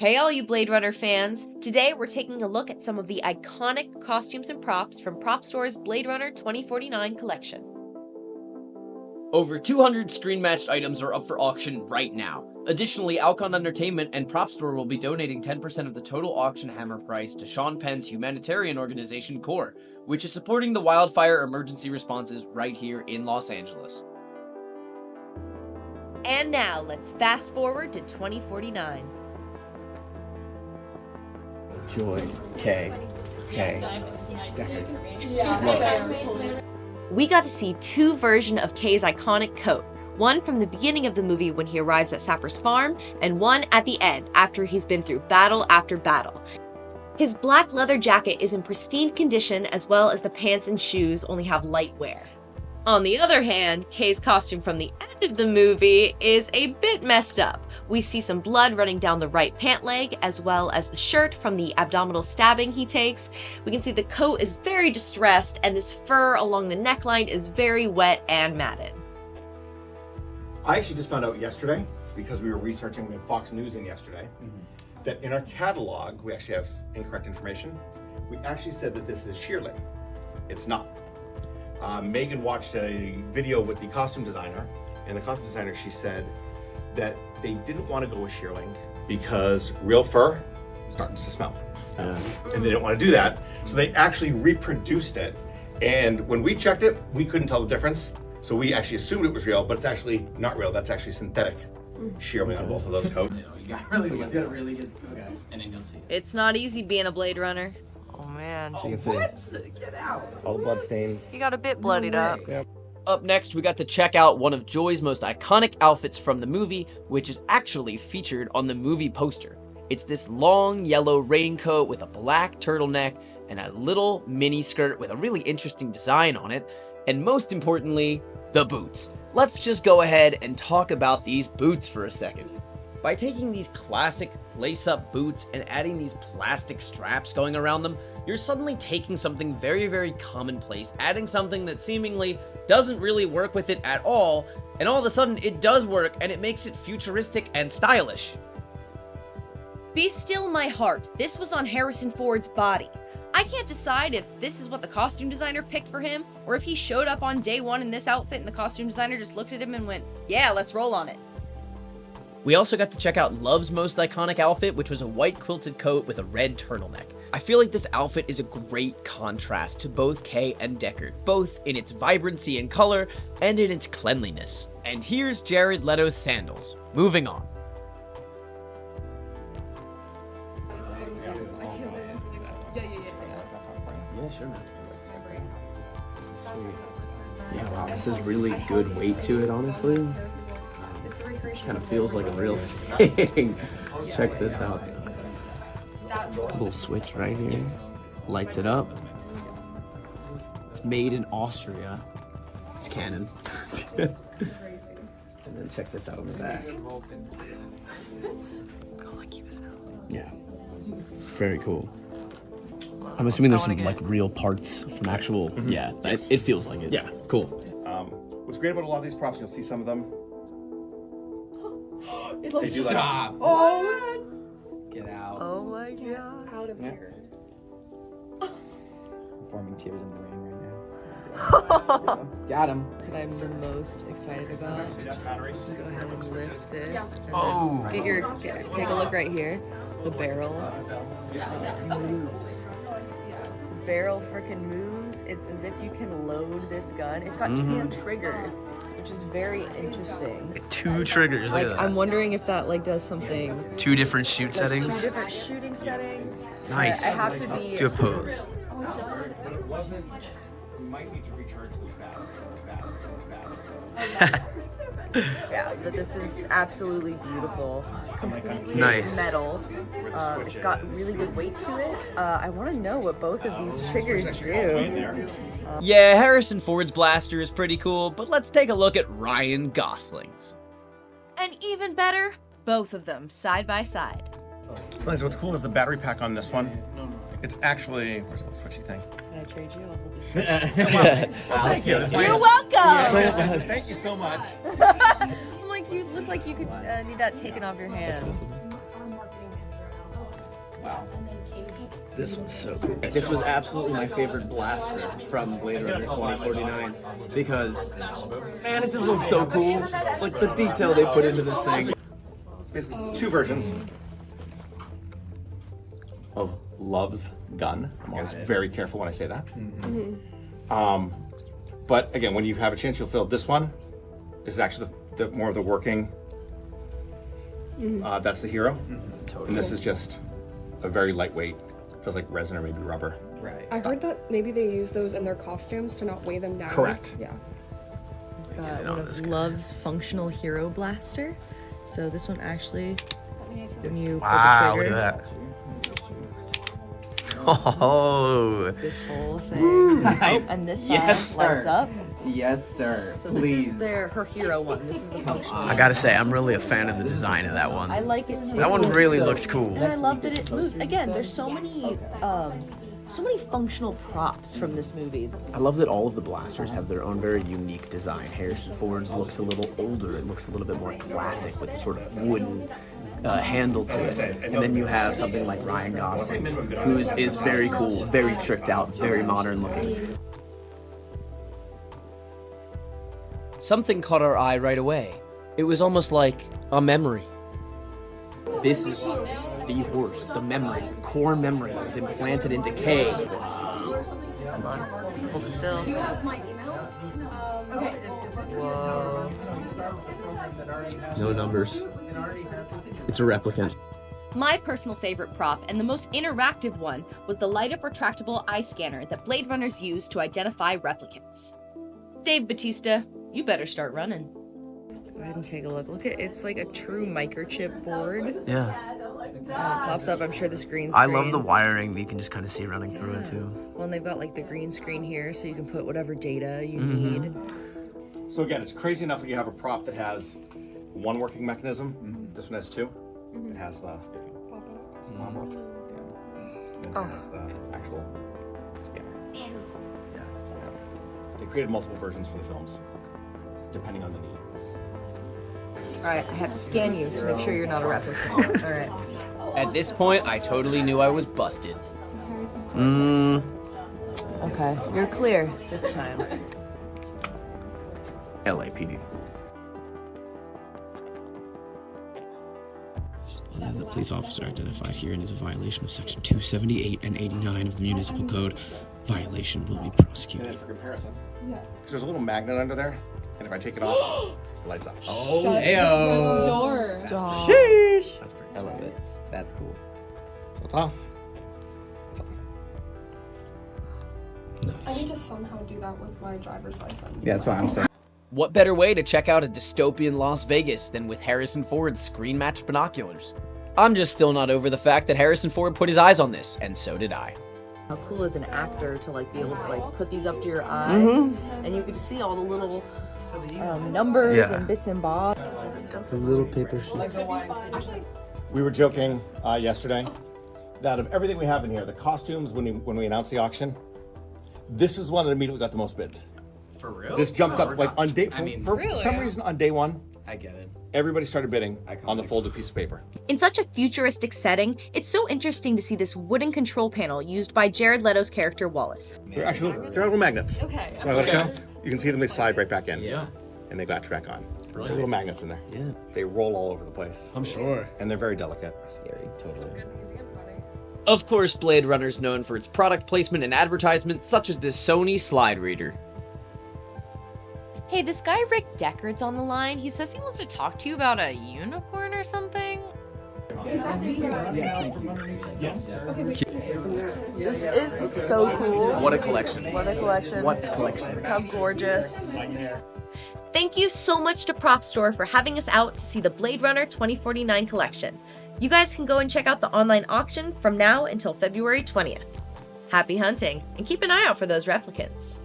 Hey all you Blade Runner fans! Today we're taking a look at some of the iconic costumes and props from Prop Store's Blade Runner 2049 collection. Over 200 screen-matched items are up for auction right now. Additionally, Alcon Entertainment and Prop Store will be donating 10% of the total auction hammer price to Sean Penn's humanitarian organization CORE, which is supporting the wildfire emergency responses right here in Los Angeles. And now let's fast forward to 2049. Joy, K, Deckard. We got to see two versions of Kay's iconic coat. One from the beginning of the movie when he arrives at Sapper's farm, and one at the end after he's been through battle after battle. His black leather jacket is in pristine condition, as well as the pants and shoes only have light wear. On the other hand, Kay's costume from the end of the movie is a bit messed up. We see some blood running down the right pant leg, as well as the shirt from the abdominal stabbing he takes. We can see the coat is very distressed, and this fur along the neckline is very wet and matted. I actually just found out yesterday, because we were researching with Fox News yesterday, that in our catalog, we actually have incorrect information. We actually said that this is shearling. It's not. Megan watched a video with the costume designer, and the costume designer, she said that they didn't want to go with shearling because real fur starts to smell. And they didn't want to do that, so they actually reproduced it. And when we checked it, we couldn't tell the difference. So we actually assumed it was real, but it's actually not real. That's actually synthetic shearling on both of those coats. You got really good. Okay. And then you'll see. It's not easy being a Blade Runner. Oh man. You can see Get out! all the blood stains. You got a bit bloodied up. Yep. Up next, we got to check out one of Joy's most iconic outfits from the movie, which is actually featured on the movie poster. It's this long yellow raincoat with a black turtleneck and a little mini skirt with a really interesting design on it, and most importantly, the boots. Let's just go ahead and talk about these boots for a second. By taking these classic lace-up boots and adding these plastic straps going around them, you're suddenly taking something very, very commonplace, adding something that seemingly doesn't really work with it at all, and all of a sudden it does work and it makes it futuristic and stylish. Be still my heart. This was on Harrison Ford's body. I can't decide if this is what the costume designer picked for him, or if he showed up on day one in this outfit and the costume designer just looked at him and went, yeah, let's roll on it. We also got to check out Love's most iconic outfit, which was a white quilted coat with a red turtleneck. I feel like this outfit is a great contrast to both Kay and Deckard, both in its vibrancy and color and in its cleanliness. And here's Jared Leto's sandals. Moving on. Yeah, sure, man. This is sweet. Yeah, wow, this is really good weight to it, honestly. Kind of feels like a real thing. Check this out. Little switch right here. Lights it up. It's made in Austria. It's canon. And then check this out on the back. Yeah. Very cool. I'm assuming there's some like real parts from actual. Yeah, Yes. it feels like it. Yeah. Cool. What's great about a lot of these props, you'll see some of them. It looks They do like- stop. Oh, get out. Oh my god. Out of Yeah. here. Forming tears in the rain right now. Got him. That I'm the most excited about. Go ahead and lift this. Oh! Take a look right here. The barrel moves. The barrel freaking moves. It's as if you can load this gun. It's got two triggers, which is very interesting. 2 triggers, Like I'm wondering if that like does something. 2 different shoot Like, settings. 2 different shooting settings. Nice. I have to be. Do a pose. We might need to recharge the battery. Yeah, but this is absolutely beautiful. Completely Nice. metal. It's got really good weight to it. I want to know what both of these triggers do. Yeah, Harrison Ford's blaster is pretty cool, but let's take a look at Ryan Gosling's. And even better, both of them side by side. So what's cool is the battery pack on this one. It's actually, where's the switchy thing? Can I trade you? I'll hold the Thank you. This You're welcome! Thank you so much. I'm like, you look like you could need that taken off your hands. Wow. This one's so cool. This was absolutely my favorite blaster from Blade Runner 2049 because, man, it just looks so cool. Like the detail they put into this thing. Basically, two versions of Love's gun. I'm always very careful when I say that. But again, when you have a chance, you'll feel this one is actually the more of the working. That's the hero, and this is just a very lightweight. Feels like resin or maybe rubber. Right. I heard that maybe they use those in their costumes to not weigh them down. Correct. Yeah. One of Love's functional hero blaster. So this one actually, when you pull the trigger, that. Oh, this whole thing, and this side Yes, lights sir. up. Yes, sir. So this is her hero one. This is the functional. I gotta say, I'm really a fan of the design of that one. I like it too. That one really looks cool. And I love that it moves. Again, there's so many functional props from this movie. I love that all of the blasters have their own very unique design. Harrison Ford's looks a little older. It looks a little bit more classic with the sort of wooden handle to it. And then you have something like Ryan Gosling, who is very cool, very tricked out, very modern looking. Something caught our eye right away. It was almost like a memory. This is the horse, the memory, the core memory that was implanted into Kay. Come on, hold still. Whoa. No numbers. It's a replicant. My personal favorite prop and the most interactive one was the light-up retractable eye scanner that Blade Runners used to identify replicants. Dave Bautista, you better start running. Go ahead and take a look. Look at it's like a true microchip board. Yeah. It pops up. I'm sure this green I screen. love the wiring that you can just kind of see running through it too. Well, and they've got like the green screen here, so you can put whatever data you need. So again, it's crazy enough when you have a prop that has one working mechanism. This one has two. It has the pop-up. And it has the actual scanner. Yes. They created multiple versions for the films, depending on the need. All right, I have to scan you to make sure you're not a replicant. All right. At this point, I totally knew I was busted. Okay, you're clear this time. LAPD. The police officer identified herein is a violation of section 278 and 89 of the municipal code. Violation will be And prosecuted. then for comparison, because there's a little magnet under there, and if I take it off, it lights up. Oh, Shut heyo. the door. Stop. That's pretty. I love it. That's cool. So it's off. It's on. I need to somehow do that with my driver's license. Yeah, that's what I'm saying. What better way to check out a dystopian Las Vegas than with Harrison Ford's screen-matched binoculars? I'm just still not over the fact that Harrison Ford put his eyes on this, and so did I. How cool is an actor to like be able to like put these up to your eyes, and you can see all the little numbers and bits and bobs. The little paper sheet. We were joking yesterday that of everything we have in here, the costumes, when we announced the auction, this is one that immediately got the most bids. For real? This jumped up like on day for Really? some reason on day one. I get it. Everybody started bidding on the folded piece of paper. In such a futuristic setting, it's so interesting to see this wooden control panel used by Jared Leto's character Wallace. They're little magnets. Okay. So I let go. You can see them, they slide right back in. Yeah. And they latch back on. There are little magnets in there. Yeah. They roll all over the place. I'm sure. And they're very delicate. Scary. Totally. Of course, Blade Runner's known for its product placement and advertisement, such as this Sony slide reader. Hey, this guy Rick Deckard's on the line. He says he wants to talk to you about a unicorn or something. This is so cool. What a collection. What a collection. What a collection. How gorgeous. Thank you so much to Prop Store for having us out to see the Blade Runner 2049 collection. You guys can go and check out the online auction from now until February 20th. Happy hunting, and keep an eye out for those replicants.